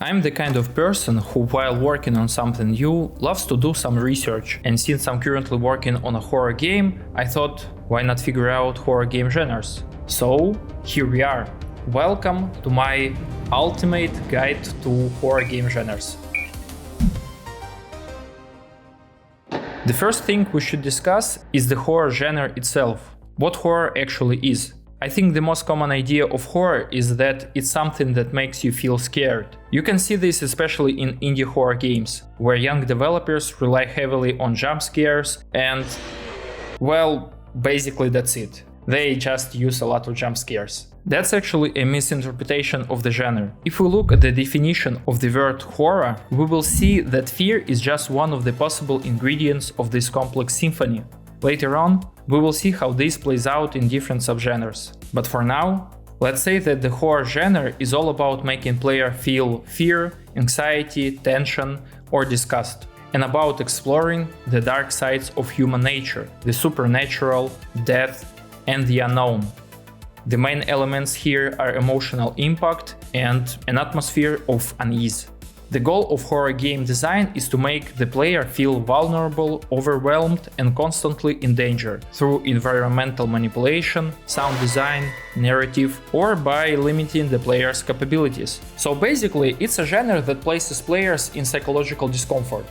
I'm the kind of person who, while working on something new, loves to do some research, and since I'm currently working on a horror game, I thought, why not figure out horror game genres? So, here we are. Welcome to my ultimate guide to horror game genres. The first thing we should discuss is the horror genre itself. What horror actually is. I think the most common idea of horror is that it's something that makes you feel scared. You can see this especially in indie horror games, where young developers rely heavily on jump scares and, well, basically that's it. They just use a lot of jump scares. That's actually a misinterpretation of the genre. If we look at the definition of the word horror, we will see that fear is just one of the possible ingredients of this complex symphony. Later on, we will see how this plays out in different subgenres. But for now, let's say that the horror genre is all about making player feel fear, anxiety, tension, or disgust, and about exploring the dark sides of human nature, the supernatural, death, and the unknown. The main elements here are emotional impact and an atmosphere of unease. The goal of horror game design is to make the player feel vulnerable, overwhelmed, and constantly in danger through environmental manipulation, sound design, narrative, or by limiting the player's capabilities. So basically, it's a genre that places players in psychological discomfort.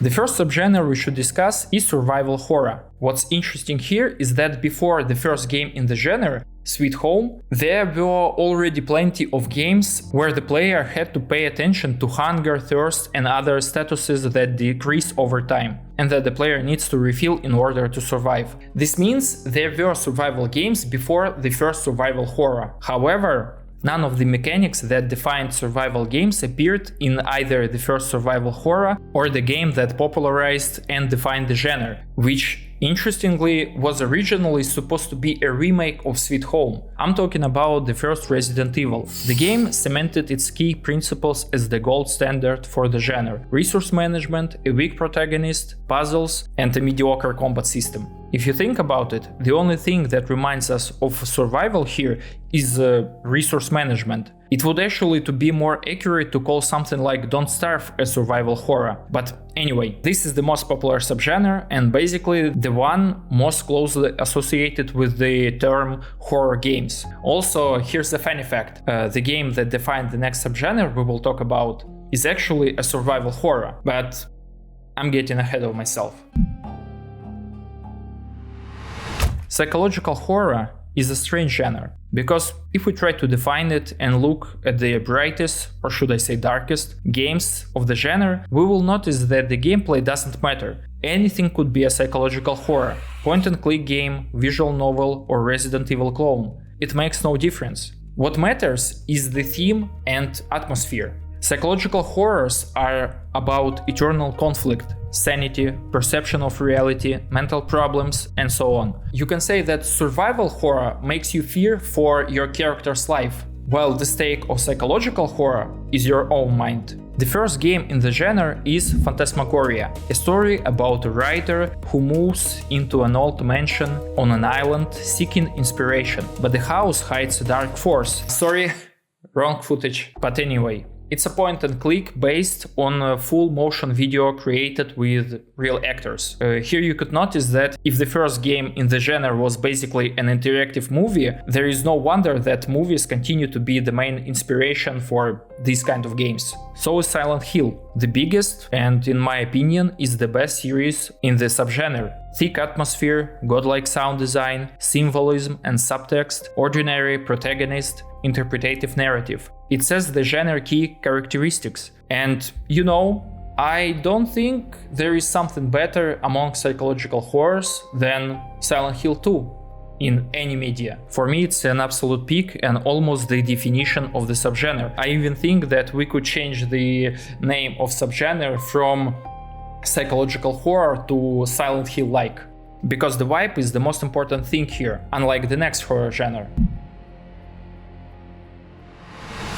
The first subgenre we should discuss is survival horror. What's interesting here is that before the first game in the genre, Sweet Home, there were already plenty of games where the player had to pay attention to hunger, thirst, and other statuses that decrease over time, and that the player needs to refill in order to survive. This means there were survival games before the first survival horror. However, none of the mechanics that defined survival games appeared in either the first survival horror or the game that popularized and defined the genre, which, interestingly, was originally supposed to be a remake of Sweet Home. I'm talking about the first Resident Evil. The game cemented its key principles as the gold standard for the genre: resource management, a weak protagonist, puzzles, and a mediocre combat system. If you think about it, the only thing that reminds us of survival here is resource management. It would actually be more accurate to call something like Don't Starve a survival horror. But anyway, this is the most popular subgenre and basically the one most closely associated with the term horror games. Also, here's a funny fact. The game that defined the next subgenre we will talk about is actually a survival horror, but I'm getting ahead of myself. Psychological horror is a strange genre, because if we try to define it and look at the brightest, or should I say darkest, games of the genre, we will notice that the gameplay doesn't matter. Anything could be a psychological horror, point-and-click game, visual novel, or Resident Evil clone. It makes no difference. What matters is the theme and atmosphere. Psychological horrors are about eternal conflict, sanity, perception of reality, mental problems, and so on. You can say that survival horror makes you fear for your character's life, while the stake of psychological horror is your own mind. The first game in the genre is Phantasmagoria, a story about a writer who moves into an old mansion on an island seeking inspiration, but the house hides a dark force. Sorry, wrong footage. But anyway. It's a point-and-click based on a full motion video created with real actors. Here you could notice that if the first game in the genre was basically an interactive movie, there is no wonder that movies continue to be the main inspiration for these kind of games. So is Silent Hill, the biggest and, in my opinion, is the best series in the subgenre. Thick atmosphere, godlike sound design, symbolism and subtext, ordinary protagonist, interpretative narrative. It says the genre key characteristics. And you know, I don't think there is something better among psychological horrors than Silent Hill 2 in any media. For me, it's an absolute peak and almost the definition of the subgenre. I even think that we could change the name of subgenre from psychological horror to Silent Hill-like, because the vibe is the most important thing here, unlike the next horror genre.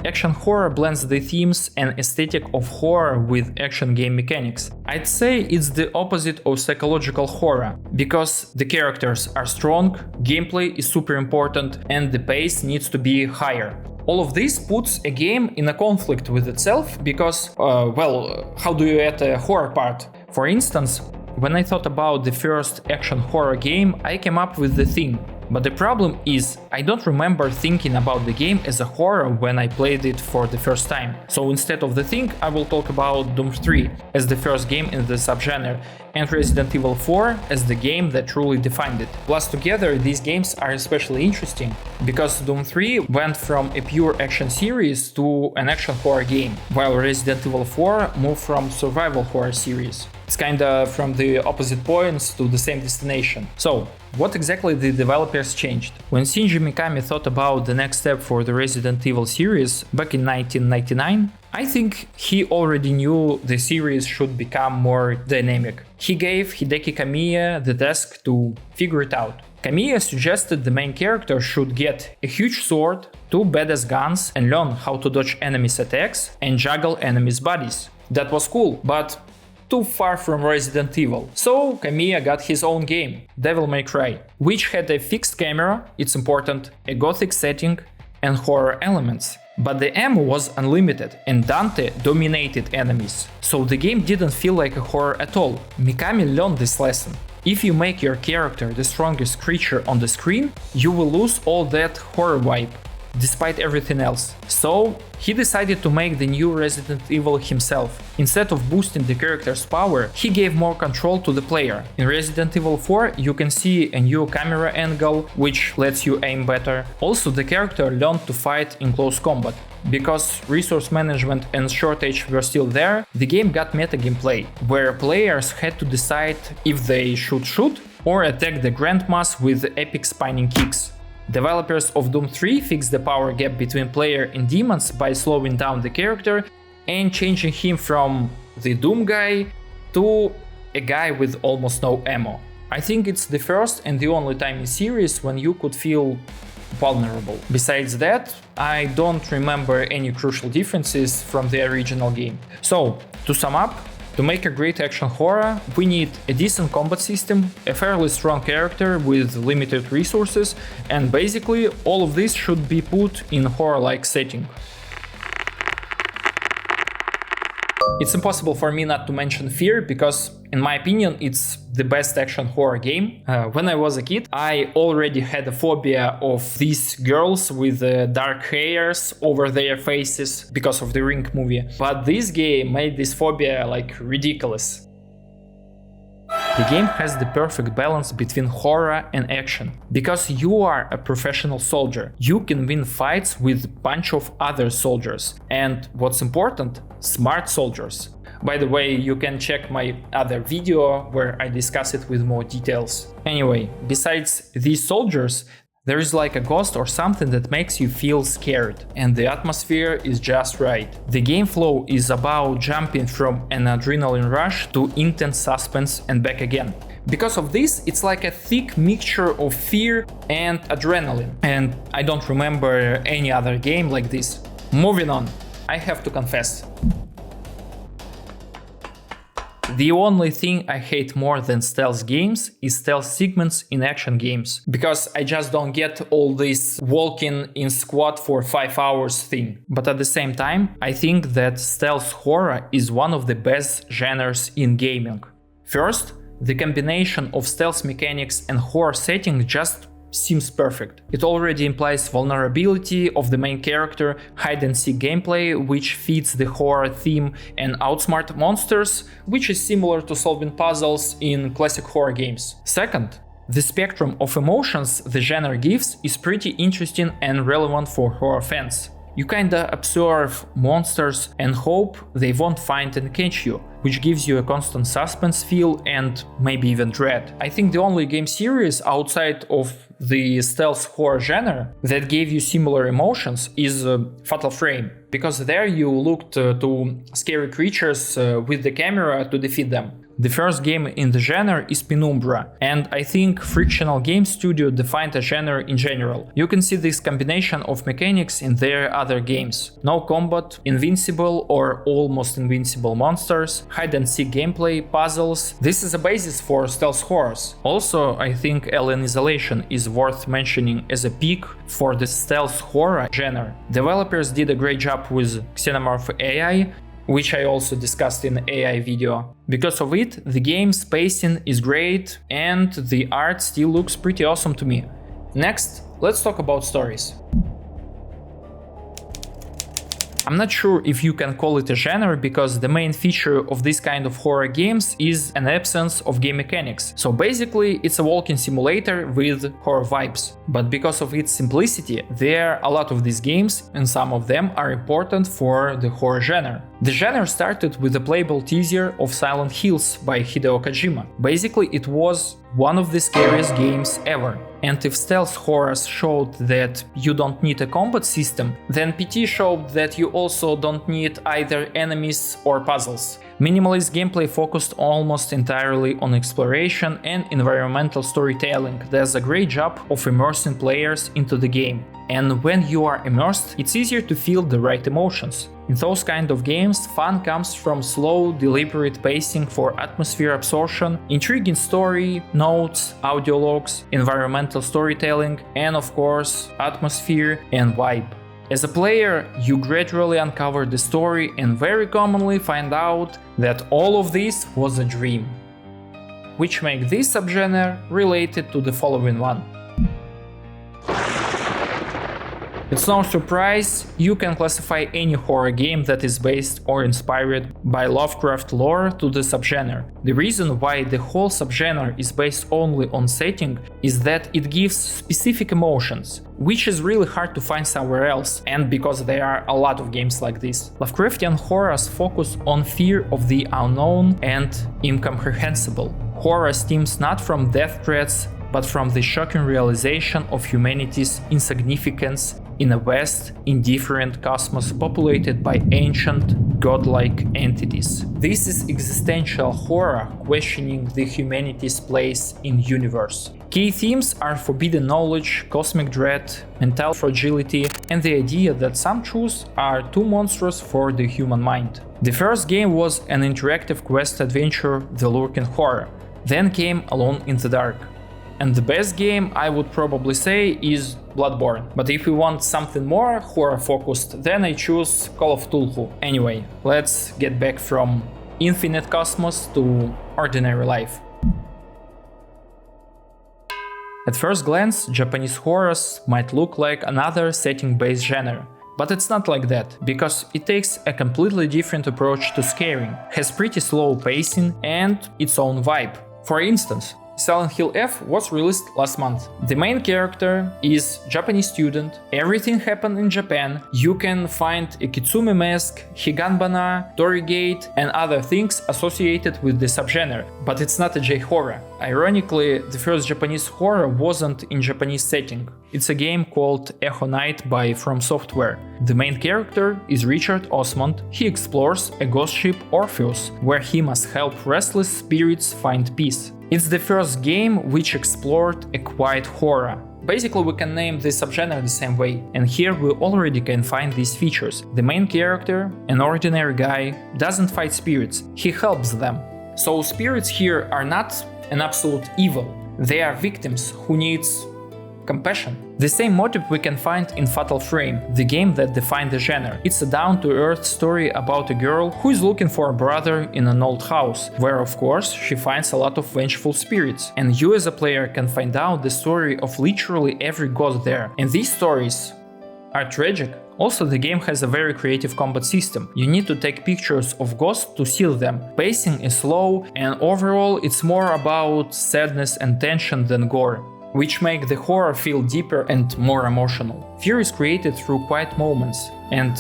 Action horror blends the themes and aesthetic of horror with action game mechanics. I'd say it's the opposite of psychological horror, because the characters are strong, gameplay is super important, and the pace needs to be higher. All of this puts a game in a conflict with itself because, how do you add a horror part? For instance, when I thought about the first action horror game, I came up with The Thing. But the problem is, I don't remember thinking about the game as a horror when I played it for the first time. So instead of The Thing, I will talk about Doom 3 as the first game in the subgenre, and Resident Evil 4 as the game that truly defined it. Plus together, these games are especially interesting, because Doom 3 went from a pure action series to an action horror game, while Resident Evil 4 moved from survival horror series. It's kinda from the opposite points to the same destination. So, what exactly the developers changed? When Shinji Mikami thought about the next step for the Resident Evil series back in 1999, I think he already knew the series should become more dynamic. He gave Hideki Kamiya the task to figure it out. Kamiya suggested the main character should get a huge sword, 2 badass guns, and learn how to dodge enemies' attacks and juggle enemies' bodies. That was cool, but too far from Resident Evil. So Kamiya got his own game, Devil May Cry, which had a fixed camera, it's important, a gothic setting, and horror elements. But the ammo was unlimited, and Dante dominated enemies, so the game didn't feel like a horror at all. Mikami learned this lesson. If you make your character the strongest creature on the screen, you will lose all that horror vibe, despite everything else. So he decided to make the new Resident Evil himself. Instead of boosting the character's power, he gave more control to the player. In Resident Evil 4 you can see a new camera angle, which lets you aim better. Also, the character learned to fight in close combat. Because resource management and shortage were still there, the game got meta gameplay, where players had to decide if they should shoot or attack the Grandmas with epic spinning kicks. Developers of Doom 3 fixed the power gap between player and demons by slowing down the character and changing him from the Doom guy to a guy with almost no ammo. I think it's the first and the only time in series when you could feel vulnerable. Besides that, I don't remember any crucial differences from the original game. So, to sum up, to make a great action horror, we need a decent combat system, a fairly strong character with limited resources, and basically all of this should be put in horror-like setting. It's impossible for me not to mention Fear, because in my opinion it's the best action horror game. When I was a kid, I already had a phobia of these girls with dark hairs over their faces because of the Ring movie. But this game made this phobia like ridiculous. The game has the perfect balance between horror and action. Because you are a professional soldier, you can win fights with a bunch of other soldiers. And what's important, smart soldiers. By the way, you can check my other video where I discuss it with more details. Anyway, besides these soldiers, there is like a ghost or something that makes you feel scared, and the atmosphere is just right. The game flow is about jumping from an adrenaline rush to intense suspense and back again. Because of this, it's like a thick mixture of fear and adrenaline, and I don't remember any other game like this. Moving on, I have to confess. The only thing I hate more than stealth games is stealth segments in action games, because I just don't get all this walking in squad for 5 hours thing. But at the same time, I think that stealth horror is one of the best genres in gaming. First, the combination of stealth mechanics and horror setting just seems perfect. It already implies vulnerability of the main character, hide-and-seek gameplay, which fits the horror theme, and outsmart monsters, which is similar to solving puzzles in classic horror games. Second, the spectrum of emotions the genre gives is pretty interesting and relevant for horror fans. You kinda observe monsters and hope they won't find and catch you, which gives you a constant suspense feel and maybe even dread. I think the only game series outside of the stealth horror genre that gave you similar emotions is Fatal Frame, because there you looked to scary creatures with the camera to defeat them. The first game in the genre is Penumbra, and I think Frictional Game Studio defined a genre in general. You can see this combination of mechanics in their other games. No combat, invincible or almost invincible monsters, hide-and-seek gameplay, puzzles. This is a basis for stealth horrors. Also, I think Alien Isolation is worth mentioning as a peak for the stealth horror genre. Developers did a great job with Xenomorph AI, which I also discussed in the AI video. Because of it, the game's pacing is great and the art still looks pretty awesome to me. Next, let's talk about stories. I'm not sure if you can call it a genre because the main feature of this kind of horror games is an absence of game mechanics. So basically it's a walking simulator with horror vibes. But because of its simplicity, there are a lot of these games and some of them are important for the horror genre. The genre started with a playable teaser of Silent Hills by Hideo Kojima. Basically it was one of the scariest games ever. And if stealth horrors showed that you don't need a combat system, then PT showed that you also don't need either enemies or puzzles. Minimalist gameplay focused almost entirely on exploration and environmental storytelling does a great job of immersing players into the game. And when you are immersed, it's easier to feel the right emotions. In those kind of games, fun comes from slow, deliberate pacing for atmosphere absorption, intriguing story, notes, audio logs, environmental storytelling, and of course, atmosphere and vibe. As a player, you gradually uncover the story and very commonly find out that all of this was a dream, which makes this subgenre related to the following one. It's no surprise, you can classify any horror game that is based or inspired by Lovecraft lore to the subgenre. The reason why the whole subgenre is based only on setting is that it gives specific emotions, which is really hard to find somewhere else, and because there are a lot of games like this. Lovecraftian horrors focus on fear of the unknown and incomprehensible. Horror stems not from death threats, but from the shocking realization of humanity's insignificance in a vast, indifferent cosmos populated by ancient, godlike entities. This is existential horror questioning the humanity's place in the universe. Key themes are forbidden knowledge, cosmic dread, mental fragility, and the idea that some truths are too monstrous for the human mind. The first game was an interactive quest adventure, The Lurking Horror. Then came Alone in the Dark. And the best game, I would probably say, is Bloodborne. But if you want something more horror focused, then I choose Call of Cthulhu. Anyway, let's get back from infinite cosmos to ordinary life. At first glance, Japanese horrors might look like another setting-based genre. But it's not like that, because it takes a completely different approach to scaring, has pretty slow pacing and its own vibe. For instance, Silent Hill F was released last month. The main character is Japanese student, everything happened in Japan, you can find a kitsune mask, higanbana, torii-gate and other things associated with the subgenre, but it's not a J-horror. Ironically, the first Japanese horror wasn't in Japanese setting. It's a game called Echo Night by From Software. The main character is Richard Osmond. He explores a ghost ship Orpheus, where he must help restless spirits find peace. It's the first game which explored a quiet horror. Basically, we can name the subgenre the same way, and here we already can find these features. The main character, an ordinary guy, doesn't fight spirits, he helps them. So spirits here are not an absolute evil, they are victims who needs compassion. The same motive we can find in Fatal Frame, the game that defined the genre. It's a down-to-earth story about a girl who is looking for a brother in an old house, where of course she finds a lot of vengeful spirits. And you as a player can find out the story of literally every god there. And these stories are tragic. Also, the game has a very creative combat system. You need to take pictures of ghosts to seal them. Pacing is slow, and overall it's more about sadness and tension than gore, which make the horror feel deeper and more emotional. Fear is created through quiet moments and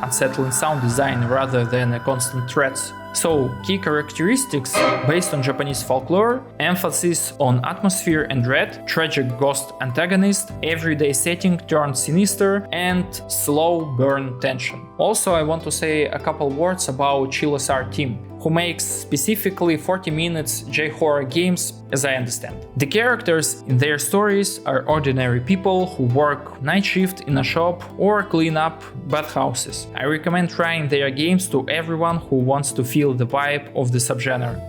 unsettling sound design rather than constant threats. So, key characteristics based on Japanese folklore, emphasis on atmosphere and dread, tragic ghost antagonist, everyday setting turned sinister, and slow burn tension. Also, I want to say a couple words about Chill SR team, who makes specifically 40 minutes J-horror games, as I understand. The characters in their stories are ordinary people who work night shift in a shop or clean up bathhouses. I recommend trying their games to everyone who wants to feel the vibe of the subgenre.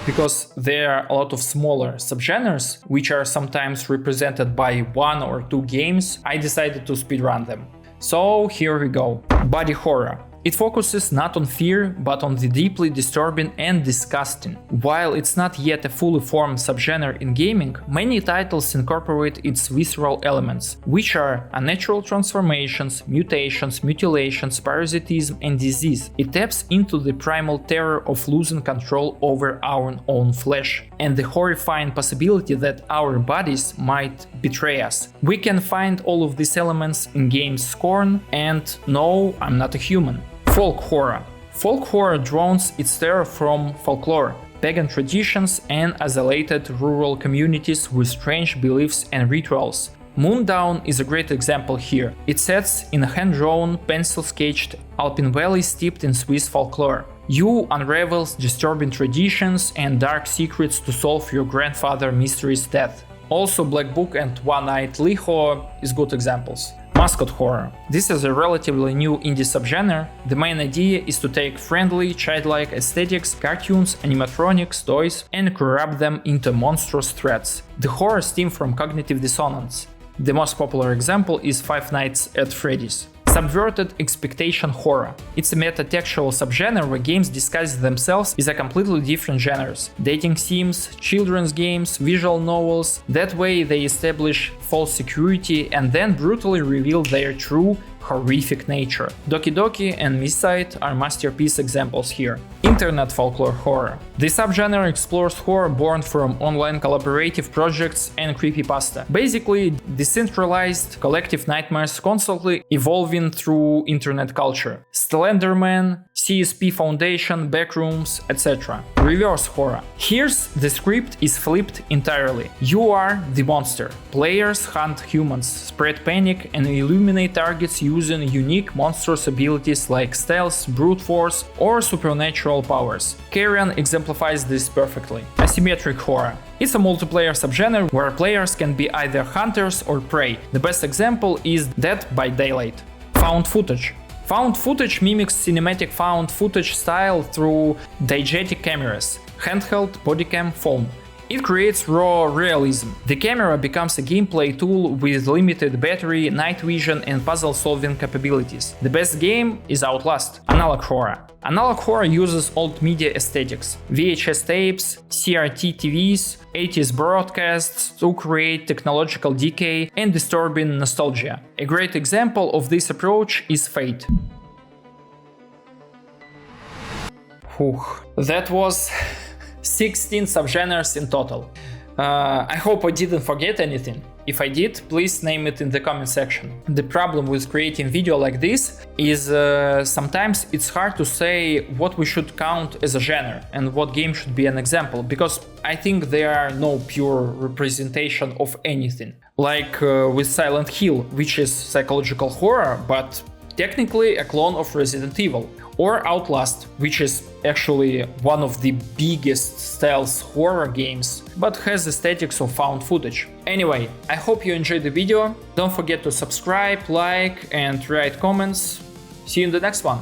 Because there are a lot of smaller subgenres, which are sometimes represented by 1 or 2 games, I decided to speedrun them. So here we go. Body horror. It focuses not on fear, but on the deeply disturbing and disgusting. While it's not yet a fully formed subgenre in gaming, many titles incorporate its visceral elements, which are unnatural transformations, mutations, mutilations, parasitism, and disease. It taps into the primal terror of losing control over our own flesh, and the horrifying possibility that our bodies might betray us. We can find all of these elements in games Scorn and No, I'm Not a Human. Folk horror. Folk horror draws its terror from folklore, pagan traditions, and isolated rural communities with strange beliefs and rituals. Moondown is a great example here. It sets in a hand-drawn, pencil-sketched Alpine valley steeped in Swiss folklore. You unravel disturbing traditions and dark secrets to solve your grandfather's mysterious death. Also, Black Book and One-Eyed Liho is good examples. Mascot horror. This is a relatively new indie subgenre. The main idea is to take friendly, childlike aesthetics, cartoons, animatronics, toys, and corrupt them into monstrous threats. The horror stems from cognitive dissonance. The most popular example is Five Nights at Freddy's. Subverted expectation horror. It's a metatextual subgenre where games disguise themselves as a completely different genres. Dating sims, children's games, visual novels. That way they establish false security and then brutally reveal their true, horrific nature. Doki Doki and Missite are masterpiece examples here. Internet folklore horror. The subgenre explores horror born from online collaborative projects and creepypasta. Basically, decentralized collective nightmares constantly evolving through internet culture. Slenderman, CSP Foundation, Backrooms, etc. Reverse horror. Here's the script is flipped entirely. You are the monster. Players hunt humans, spread panic, and illuminate targets using unique monstrous abilities like stealth, brute force, or supernatural powers. Carrion exemplifies this perfectly. Asymmetric horror. It's a multiplayer subgenre where players can be either hunters or prey. The best example is Dead by Daylight. Found footage. Found footage mimics cinematic found footage style through diegetic cameras, handheld, bodycam, phone. It creates raw realism. The camera becomes a gameplay tool with limited battery, night vision, and puzzle-solving capabilities. The best game is Outlast. Analog horror. Analog horror uses old media aesthetics, VHS tapes, CRT TVs, 80s broadcasts to create technological decay and disturbing nostalgia. A great example of this approach is Fate. That was 16 subgenres in total. I hope I didn't forget anything. If I did, please name it in the comment section. The problem with creating video like this is sometimes it's hard to say what we should count as a genre and what game should be an example, because I think there are no pure representation of anything. Like with Silent Hill, which is psychological horror, but technically a clone of Resident Evil. Or Outlast, which is actually one of the biggest stealth horror games, but has aesthetics of found footage. Anyway, I hope you enjoyed the video. Don't forget to subscribe, like, and write comments. See you in the next one.